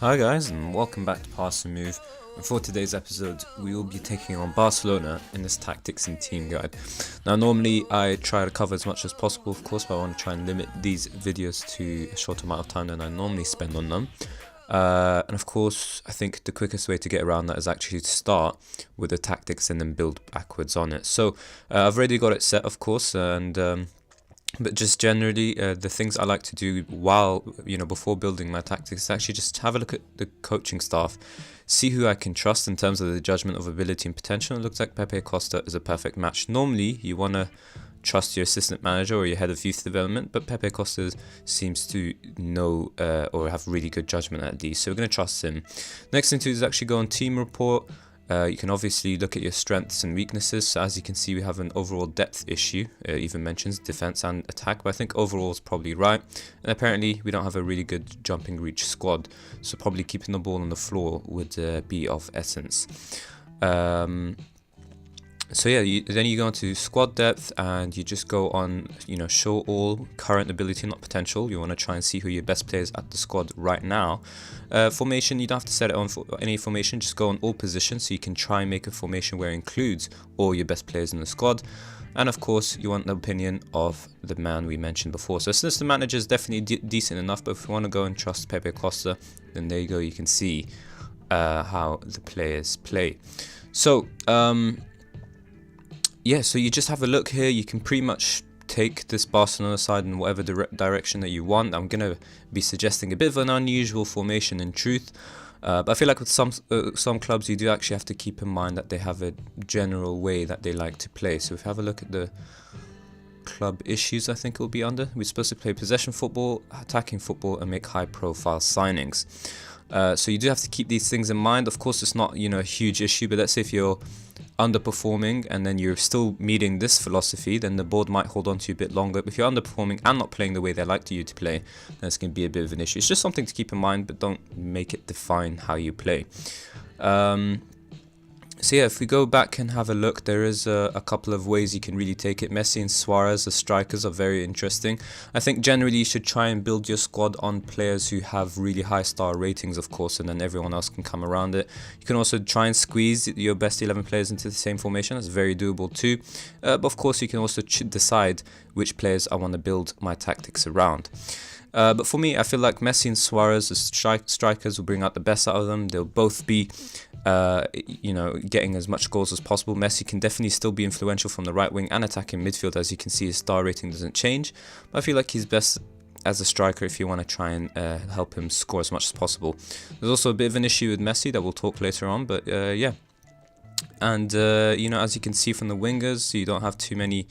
Hi guys, and welcome back to Pass and Move. And for today's episode, we will be taking on Barcelona in this tactics and team guide. Now normally I try to cover as much as possible, of course, but I want to try and limit these videos to a shorter amount of time than I normally spend on them. And of course, I think the quickest way to get around that is actually to start with the tactics and then build backwards on it. So I've already got it set, of course, and but just generally, the things I like to do while, before building my tactics is actually just have a look at the coaching staff, see who I can trust in terms of the judgment of ability and potential. It looks like Pepe Costa is a perfect match. Normally, you want to trust your assistant manager or your head of youth development, but Pepe Costa seems to know or have really good judgment at these, so we're going to trust him. Next thing to do is actually go on team report. You can obviously look at your strengths and weaknesses. So as you can see, we have an overall depth issue. It even mentions defense and attack, but I think overall is probably right. And apparently we don't have a really good jumping reach squad, so probably keeping the ball on the floor would be of essence. So yeah, then you go into squad depth and you just go on, show all current ability, not potential. You want to try and see who your best players at the squad right now. Formation, you don't have to set it on for any formation, just go on all positions so you can try and make a formation where it includes all your best players in the squad. And of course, you want the opinion of the man we mentioned before. So since the manager is definitely decent enough, but if you want to go and trust Pepe Costa, then there you go, you can see how the players play. So, yeah, so you just have a look here. You can pretty much take this Barcelona side in whatever direction that you want. I'm going to be suggesting a bit of an unusual formation in truth. But I feel like with some clubs, you do actually have to keep in mind that they have a general way that they like to play. So if you have a look at the club issues, I think it will be under. We're supposed to play possession football, attacking football, and make high-profile signings. So you do have to keep these things in mind. Of course, it's not, a huge issue, but let's say if you're underperforming and then you're still meeting this philosophy, then the board might hold on to you a bit longer. But if you're underperforming and not playing the way they like you to play, then it's going to be a bit of an issue. It's just something to keep in mind, but don't make it define how you play. So yeah, if we go back and have a look, there is a couple of ways you can really take it. Messi and Suarez, the strikers, are very interesting. I think generally you should try and build your squad on players who have really high star ratings, of course, and then everyone else can come around it. You can also try and squeeze your best 11 players into the same formation. That's very doable too. But of course, you can also decide which players I want to build my tactics around. But for me, I feel like Messi and Suarez, the strikers, will bring out the best out of them. They'll both be, getting as much goals as possible. Messi can definitely still be influential from the right wing and attacking midfield. As you can see, his star rating doesn't change. But I feel like he's best as a striker if you want to try and help him score as much as possible. There's also a bit of an issue with Messi that we'll talk later on, but yeah. And, as you can see from the wingers, you don't have too many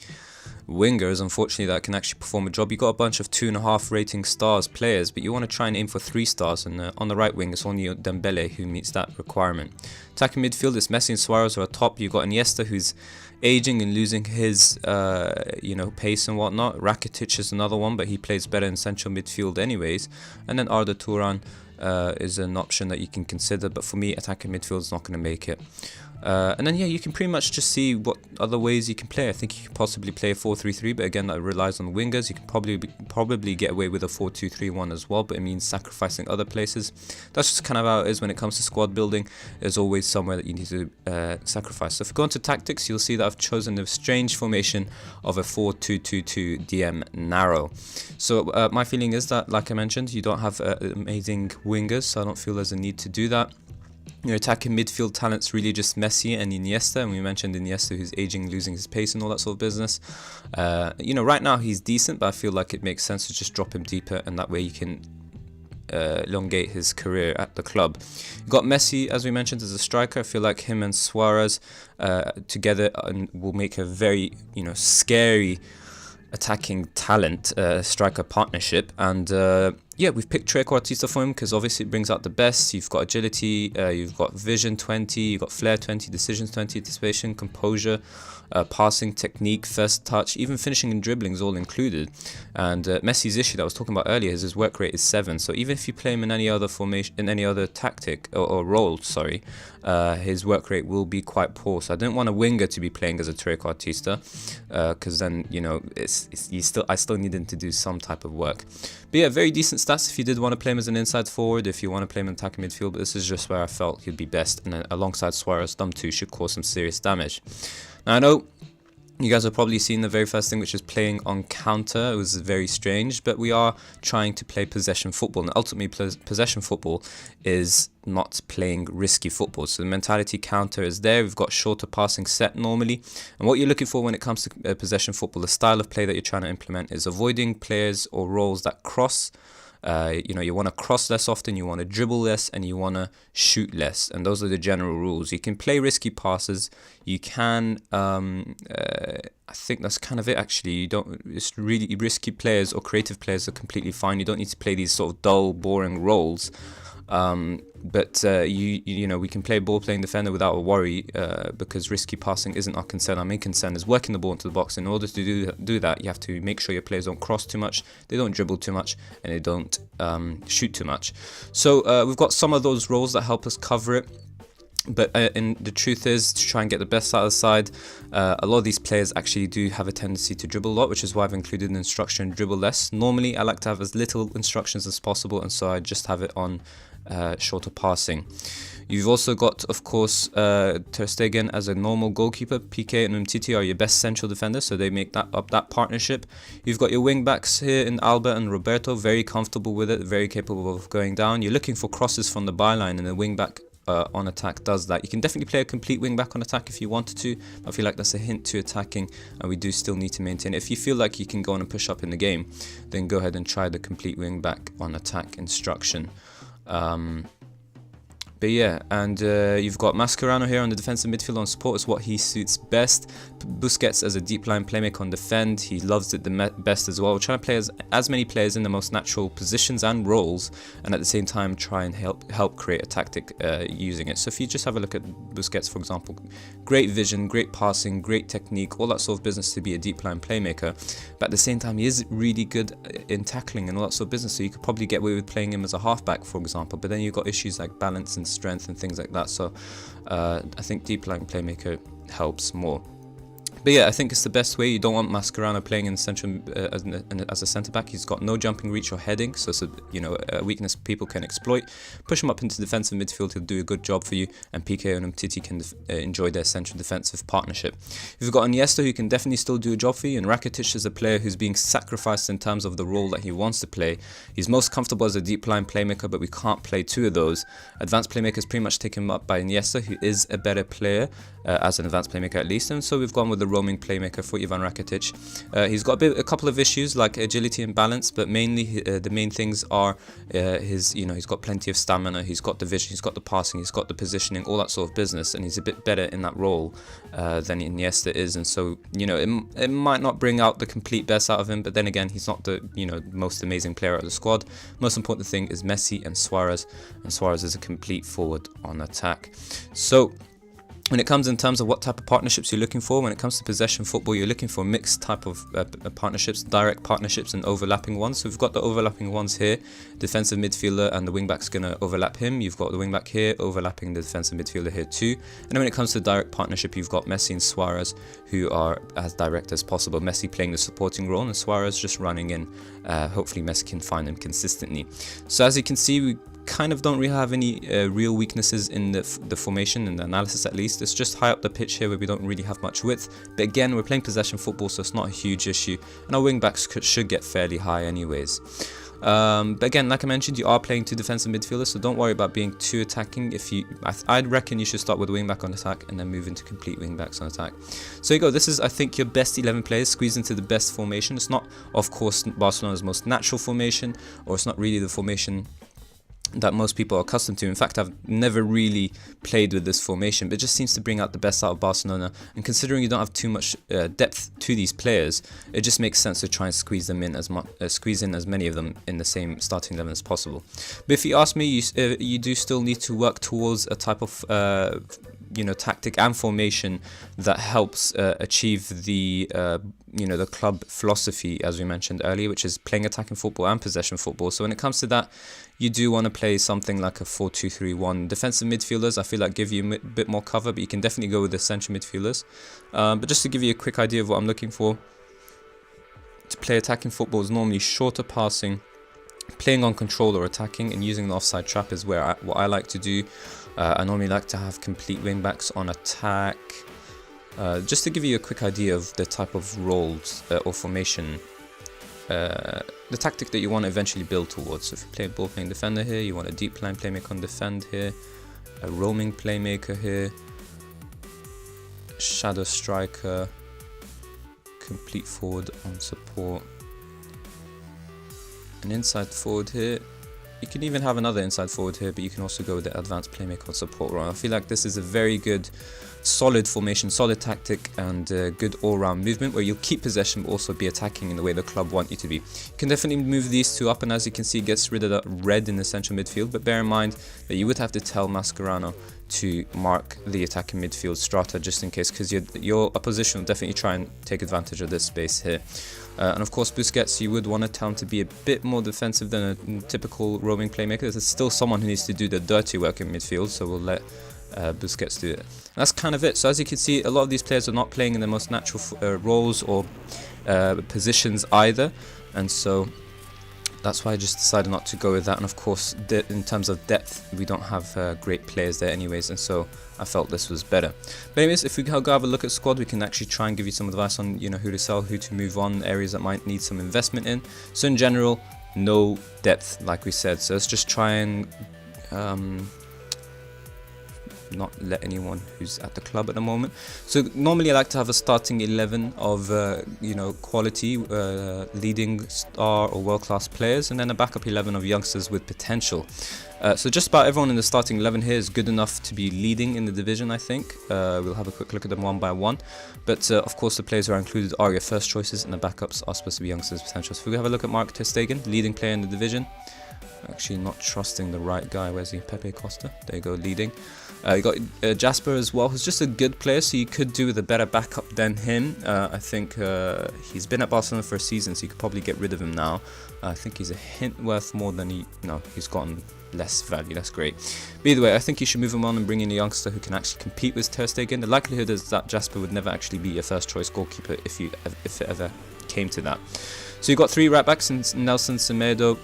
wingers, unfortunately, that can actually perform a job. You got a bunch of 2.5 rating stars players, but you want to try and aim for 3 stars, and on the right wing it's only Dembele who meets that requirement. Attacking midfield, it's Messi and Suarez are top. You got Iniesta, who's aging and losing his pace and whatnot. Rakitic is another one, but he plays better in central midfield anyways. And then Arda Turan is an option that you can consider, but for me, attacking midfield is not going to make it. And then, yeah, you can pretty much just see what other ways you can play. I think you could possibly play a 4-3-3, but again, that relies on the wingers. You can probably get away with a 4-2-3-1 as well, but it means sacrificing other places. That's just kind of how it is when it comes to squad building. There's always somewhere that you need to sacrifice. So if we go into tactics, you'll see that I've chosen a strange formation of a 4-2-2-2 DM narrow. So my feeling is that, like I mentioned, you don't have amazing wingers, so I don't feel there's a need to do that. Your attacking midfield talent's really just Messi and Iniesta, and we mentioned Iniesta who's aging, losing his pace and all that sort of business. Right now he's decent, but I feel like it makes sense to just drop him deeper, and that way you can elongate his career at the club. You got Messi, as we mentioned, as a striker. I feel like him and Suarez together will make a very, scary attacking talent striker partnership. And yeah, we've picked trequartista for him because obviously it brings out the best. You've got agility, you've got vision 20, you've got flair 20, decisions 20, anticipation, composure, passing, technique, first touch, even finishing and dribbling is all included. And Messi's issue that I was talking about earlier is his work rate is 7. So even if you play him in any other formation, in any other tactic or role, his work rate will be quite poor. So I don't want a winger to be playing as a trequartista because then I still need him to do some type of work. But yeah, very decent stats if you did want to play him as an inside forward, if you want to play him in attacking midfield, but this is just where I felt he'd be best, and alongside Suarez, them two should cause some serious damage. Now I know you guys have probably seen the very first thing, which is playing on counter. It was very strange, but we are trying to play possession football, and ultimately possession football is not playing risky football. So the mentality counter is there. We've got shorter passing set normally, and what you're looking for when it comes to possession football, the style of play that you're trying to implement is avoiding players or roles that cross. You want to cross less often, you want to dribble less, and you want to shoot less, and those are the general rules. You can play risky passes, you can I think that's kind of it actually. You don't, it's really risky players or creative players are completely fine. You don't need to play these sort of dull, boring roles. But we can play ball playing defender without a worry, because risky passing isn't our concern. Our main concern is working the ball into the box. In order to do that, you have to make sure your players don't cross too much, they don't dribble too much, and they don't shoot too much. So we've got some of those roles that help us cover it. But the truth is, to try and get the best out of the side, a lot of these players actually do have a tendency to dribble a lot, which is why I've included an instruction dribble less. Normally, I like to have as little instructions as possible, and so I just have it on shorter passing. You've also got, of course, Ter Stegen as a normal goalkeeper. Piqué and Umtiti are your best central defenders, so they make that partnership. You've got your wing backs here in Alba and Roberto, very comfortable with it, very capable of going down. You're looking for crosses from the byline, and the wing back on attack does that. You can definitely play a complete wing back on attack if you wanted to. I feel like that's a hint to attacking, and we do still need to maintain it. If you feel like you can go on and push up in the game, then go ahead and try the complete wing back on attack instruction. But yeah, and you've got Mascherano here on the defensive midfield on support. Is what he suits best. Busquets as a deep line playmaker on defend. He loves it the best as well. We're trying to play as many players in the most natural positions and roles, and at the same time try and help create a tactic using it. So if you just have a look at Busquets, for example, great vision, great passing, great technique, all that sort of business to be a deep line playmaker. But at the same time, he is really good in tackling and all that sort of business. So you could probably get away with playing him as a halfback, for example. But then you've got issues like balance and strength and things like that. So I think deep line playmaker helps more. But yeah, I think it's the best way. You don't want Mascherano playing in central as a centre back. He's got no jumping reach or heading, so it's a weakness people can exploit. Push him up into defensive midfield, he'll do a good job for you, and Piqué and Umtiti can enjoy their central defensive partnership. You've got Iniesta, who can definitely still do a job for you, and Rakitic is a player who's being sacrificed in terms of the role that he wants to play. He's most comfortable as a deep line playmaker, but we can't play two of those. Advanced playmakers pretty much taken up by Iniesta, who is a better player as an advanced playmaker at least, and so we've gone with the roaming playmaker for Ivan Rakitic. He's got a couple of issues like agility and balance, but mainly the main things are he's got plenty of stamina, he's got the vision, he's got the passing, he's got the positioning, all that sort of business, and he's a bit better in that role than Iniesta is, and so it might not bring out the complete best out of him, but then again, he's not the most amazing player out of the squad. Most important thing is Messi and Suarez is a complete forward on attack. So when it comes in terms of what type of partnerships you're looking for, when it comes to possession football, you're looking for mixed type of partnerships, direct partnerships and overlapping ones. So we've got the overlapping ones here. Defensive midfielder and the wing back's going to overlap him. You've got the wing back here overlapping the defensive midfielder here too. And then when it comes to direct partnership, you've got Messi and Suarez, who are as direct as possible. Messi playing the supporting role and Suarez just running in. Hopefully Messi can find him consistently. So as you can see, we kind of don't really have any real weaknesses in the formation and the analysis, at least. It's just high up the pitch here where we don't really have much width, but again, we're playing possession football, so it's not a huge issue, and our wing backs should get fairly high anyways. But again, like I mentioned, you are playing two defensive midfielders, so don't worry about being too attacking. I'd reckon you should start with wing back on attack and then move into complete wing backs on attack. So here you go. This is, I think, your best 11 players squeezed into the best formation. It's not, of course, Barcelona's most natural formation, or it's not really the formation that most people are accustomed to. In fact, I've never really played with this formation, but it just seems to bring out the best out of Barcelona, and considering you don't have too much depth to these players, it just makes sense to try and squeeze in as many of them in the same starting 11 as possible. But if you ask me, you do still need to work towards a type of tactic and formation that helps achieve the the club philosophy, as we mentioned earlier, which is playing attacking football and possession football. So when it comes to that, you do want to play something like a 4-2-3-1. Defensive midfielders, I feel like, give you a bit more cover, but you can definitely go with the central midfielders. But just to give you a quick idea of what I'm looking for, to play attacking football is normally shorter passing, playing on control or attacking and using the offside trap is where what I like to do. I normally like to have complete wing backs on attack. Just to give you a quick idea of the type of roles or formation, the tactic that you want to eventually build towards. So if you play a ball playing defender here, you want a deep line playmaker on defend here, a roaming playmaker here, shadow striker, complete forward on support, an inside forward here. You can even have another inside forward here, but you can also go with the advanced playmaker on support role. I feel like this is a very good, solid formation, solid tactic, and good all-round movement where you'll keep possession but also be attacking in the way the club want you to be. You can definitely move these two up, and as you can see, it gets rid of that red in the central midfield, but bear in mind that you would have to tell Mascherano to mark the attacking midfield strata just in case, because your opposition will definitely try and take advantage of this space here. And of course Busquets, you would want to tell him to be a bit more defensive than a typical roaming playmaker. There's still someone who needs to do the dirty work in midfield, so we'll let Busquets do it. And that's kind of it. So as you can see, a lot of these players are not playing in the most natural roles or positions either, and so that's why I just decided not to go with that. And of course, in terms of depth, we don't have great players there anyways, and so I felt this was better. But anyways, if we go have a look at squad, we can actually try and give you some advice on, you know, who to sell, who to move on, areas that might need some investment in. So in general, no depth, like we said. So let's just try and not let anyone who's at the club at the moment. So normally I like to have a starting 11 of you know, quality leading star or world-class players, and then a backup 11 of youngsters with potential. So just about everyone in the starting 11 here is good enough to be leading in the division, I think. We'll have a quick look at them one by one, but of course the players who are included are your first choices, and the backups are supposed to be youngsters with potential. So if we have a look at Mark ter Stegen, leading player in the division. Actually not trusting the right guy. Where's he? Pepe Costa. There you go, leading. You got Jasper as well, who's just a good player, so you could do with a better backup than him. I think he's been at Barcelona for a season, so you could probably get rid of him now. I think he's a hint worth more than he's gotten less value. That's great. But either way, I think you should move him on and bring in a youngster who can actually compete with ter Stegen. The likelihood is that Jasper would never actually be your first choice goalkeeper if it ever came to that. So you got three right backs in Nelson Semedo.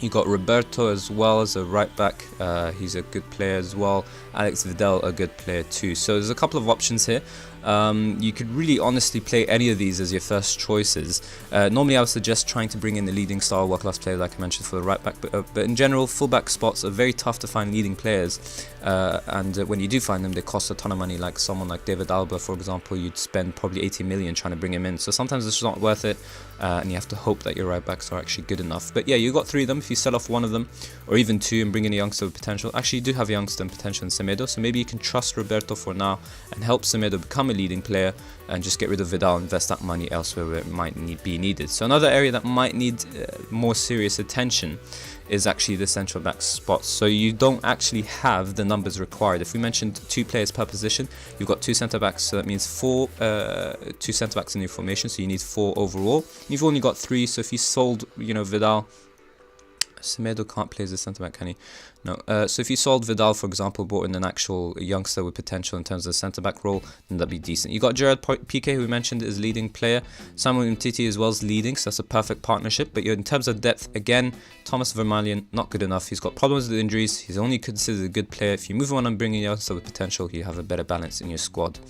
You got Roberto as well as a right back. He's a good player as well. Alex Vidal, a good player too. So there's a couple of options here. You could really honestly play any of these as your first choices. Normally I would suggest trying to bring in the leading star world-class player like I mentioned for the right back, but in general full-back spots are very tough to find leading players, and when you do find them, they cost a ton of money. Like someone like David Alba, for example, you'd spend probably 80 million trying to bring him in, so sometimes it's not worth it, and you have to hope that your right backs are actually good enough. But yeah, you got three of them. If you sell off one of them or even two and bring in a youngster with potential, actually you do have a youngster and potential in Semedo, so maybe you can trust Roberto for now and help Semedo become a leading player, and just get rid of Vidal and invest that money elsewhere where it might be needed. So another area that might need more serious attention is actually the central back spots. So you don't actually have the numbers required. If we mentioned 2 players per position, you've got 2 centre backs, so that means 2 centre backs in your formation, so you need 4 overall. You've only got 3, so if you sold, you know, Vidal, Semedo can't play as a centre back, can he? No. So if you sold Vidal, for example, brought in an actual youngster with potential in terms of the centre back role, then that'd be decent. You got Gerard Piqué, who we mentioned is leading player. Samuel Umtiti as well as leading, so that's a perfect partnership. But in terms of depth, again, Thomas Vermaelen, not good enough. He's got problems with injuries. He's only considered a good player. If you move on and bring in a youngster with potential, you have a better balance in your squad.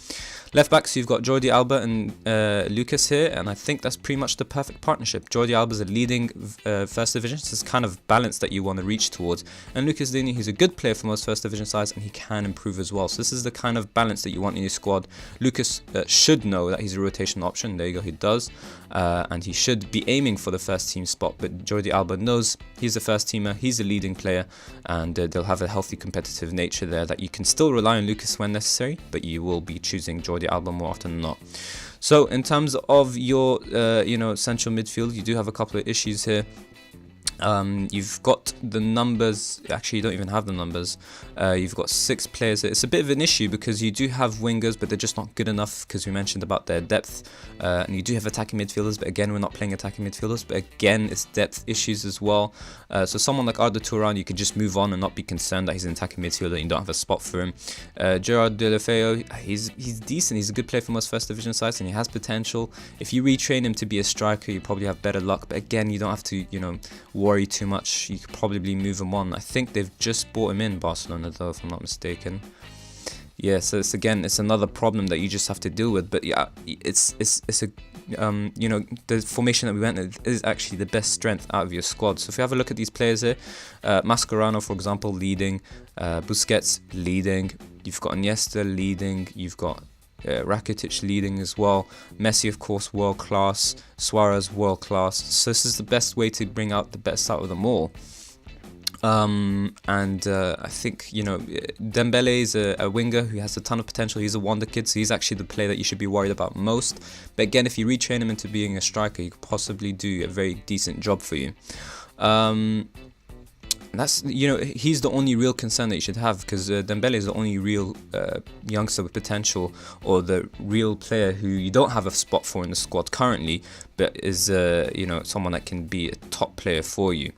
Left backs, you've got Jordi Alba and Lucas here, and I think that's pretty much the perfect partnership. Jordi Alba's a leading first division, so it's kind of balance that you want to reach towards. And Lucas Digne, he's a good player for most first division sides, and he can improve as well. So this is the kind of balance that you want in your squad. Lucas should know that he's a rotation option. There you go, he does. And he should be aiming for the first team spot, but Jordi Alba knows he's a first teamer, he's a leading player, and they'll have a healthy competitive nature there that you can still rely on Lucas when necessary, but you will be choosing Jordi Alba more often than not. So in terms of your central midfield, you do have a couple of issues here. You've got the numbers, actually you don't even have the numbers. You've got 6 players. It's a bit of an issue because you do have wingers, but they're just not good enough because we mentioned about their depth, and you do have attacking midfielders, but again we're not playing attacking midfielders, but again it's depth issues as well. So someone like Arda Turan, you could just move on and not be concerned that he's an attacking midfielder and you don't have a spot for him. Gerard Deulofeu, he's decent, he's a good player for most first division sides and he has potential. If you retrain him to be a striker, you probably have better luck, but again you don't have to worry too much. You could probably move him on. I think they've just bought him in, Barcelona, though, if I'm not mistaken. Yeah, so it's another problem that you just have to deal with. But yeah, it's a you know, the formation that we went with is actually the best strength out of your squad. So if you have a look at these players here, Mascherano, for example, leading, Busquets leading, you've got Iniesta leading, you've got Rakitic leading as well, Messi of course world class, Suarez world class. So this is the best way to bring out the best out of them all. I think, you know, Dembele is a winger who has a ton of potential. He's a wonder kid, so he's actually the player that you should be worried about most. But again, if you retrain him into being a striker, he could possibly do a very decent job for you. That's, you know, he's the only real concern that you should have, because Dembele is the only real youngster with potential, or the real player who you don't have a spot for in the squad currently, but is you know, someone that can be a top player for you.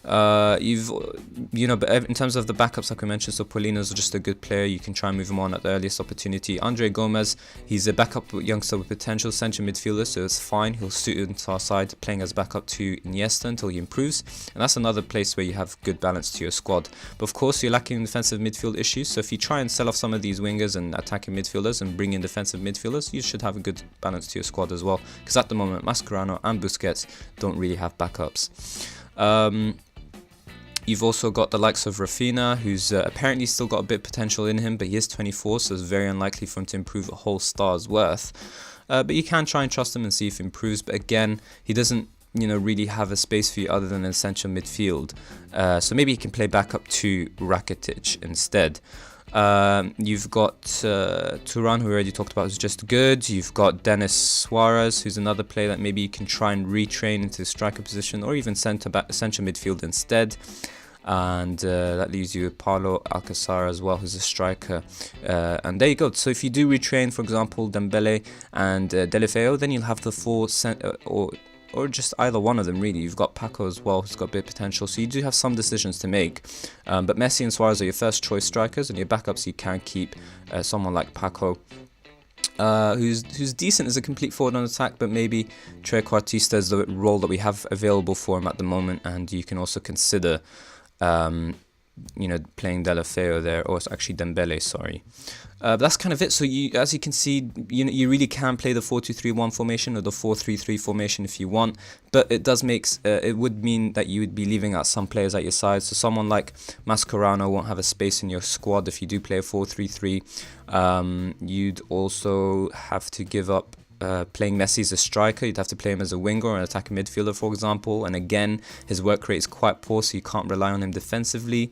But in terms of the backups, like we mentioned, so Paulino's just a good player. You can try and move him on at the earliest opportunity. Andre Gomez, he's a backup youngster with potential, central midfielder, so it's fine. He'll suit into our side, playing as backup to Iniesta until he improves, and that's another place where you have good balance to your squad. But of course, you're lacking defensive midfield issues, so if you try and sell off some of these wingers and attacking midfielders and bring in defensive midfielders, you should have a good balance to your squad as well, because at the moment, Mascherano and Busquets don't really have backups. You've also got the likes of Rafinha, who's apparently still got a bit of potential in him, but he is 24, so it's very unlikely for him to improve a whole star's worth. But you can try and trust him and see if he improves, but again, he doesn't, you know, really have a space for you other than an essential midfield. So maybe he can play back up to Rakitic instead. You've got Turan, who we already talked about, who's just good. You've got Denis Suarez, who's another player that maybe you can try and retrain into the striker position, or even central midfield instead. And that leaves you with Paulo Alcácer as well, who's a striker. And there you go. So if you do retrain, for example, Dembele and Deulofeu, then you'll have the four or just either one of them really. You've got Paco as well, who's got a bit of potential, so you do have some decisions to make. But Messi and Suarez are your first choice strikers, and your backups you can keep someone like Paco, who's decent as a complete forward on attack, but maybe Trequartista is the role that we have available for him at the moment, and you can also consider you know, playing Deulofeu there, or actually Dembele, sorry. But that's kind of it. So as you can see, you really can play the 4-2-3-1 formation or the 4-3-3 formation if you want, but it does it would mean that you would be leaving out some players at your side. So someone like Mascherano won't have a space in your squad if you do play a 4-3-3. You'd also have to give up playing Messi as a striker. You'd have to play him as a winger or an attacking midfielder, for example, and again, his work rate is quite poor, so you can't rely on him defensively.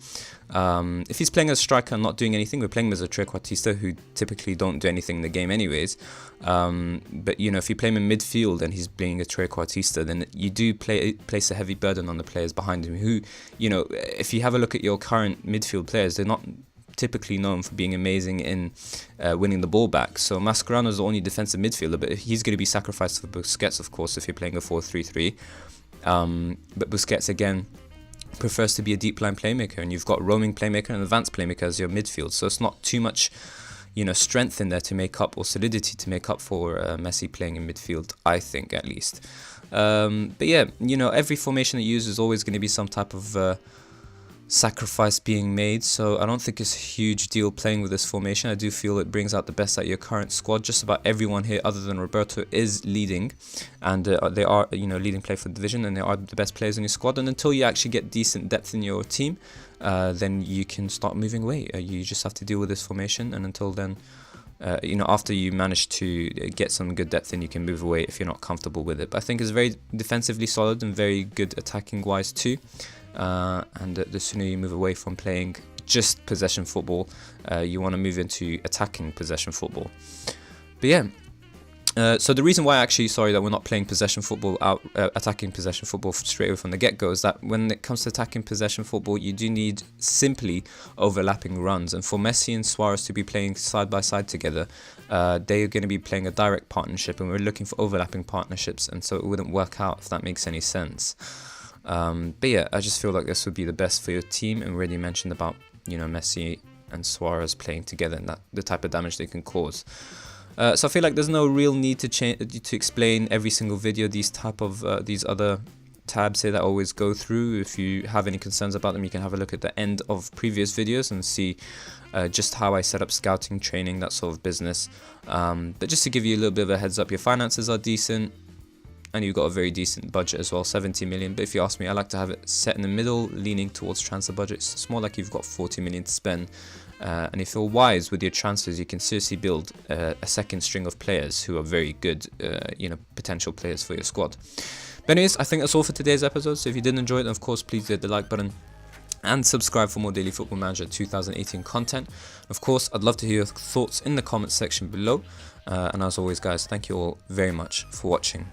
If he's playing as a striker and not doing anything, we're playing him as a trequartista, who typically don't do anything in the game anyways. But you know, if you play him in midfield and he's being a trequartista, then you do place a heavy burden on the players behind him, who, you know, if you have a look at your current midfield players, they're not typically known for being amazing in winning the ball back. So Mascherano is the only defensive midfielder, but he's going to be sacrificed for Busquets, of course, if you're playing a 4-3-3. But Busquets, again, prefers to be a deep line playmaker, and you've got roaming playmaker and advanced playmaker as your midfield. So it's not too much, you know, strength in there to make up, or solidity to make up for Messi playing in midfield, I think, at least. But yeah, you know, every formation that you use is always going to be some type of sacrifice being made, so I don't think it's a huge deal playing with this formation. I do feel it brings out the best out of your current squad. Just about everyone here, other than Roberto, is leading, and they are, you know, leading play for the division, and they are the best players in your squad. And until you actually get decent depth in your team, then you can start moving away. You just have to deal with this formation, and until then, you know, after you manage to get some good depth, then you can move away if you're not comfortable with it. But I think it's very defensively solid and very good attacking wise too. And the sooner you move away from playing just possession football, you want to move into attacking possession football. But yeah, so the reason why that we're not playing possession football attacking possession football straight away from the get-go is that when it comes to attacking possession football, you do need simply overlapping runs. And for Messi and Suarez to be playing side by side together, they are going to be playing a direct partnership, and we're looking for overlapping partnerships, and so it wouldn't work out, if that makes any sense. But yeah, I just feel like this would be the best for your team, and we already mentioned about, you know, Messi and Suarez playing together and the type of damage they can cause. So I feel like there's no real need to explain every single video these other tabs here that I always go through. If you have any concerns about them, you can have a look at the end of previous videos and see just how I set up scouting, training, that sort of business. But just to give you a little bit of a heads up, your finances are decent and you've got a very decent budget as well, 70 million. But if you ask me, I like to have it set in the middle, leaning towards transfer budgets. It's more like you've got 40 million to spend. And if you're wise with your transfers, you can seriously build a second string of players who are very good, potential players for your squad. But anyways, I think that's all for today's episode. So if you did enjoy it, then of course, please hit the like button and subscribe for more Daily Football Manager 2018 content. Of course, I'd love to hear your thoughts in the comments section below. And as always, guys, thank you all very much for watching.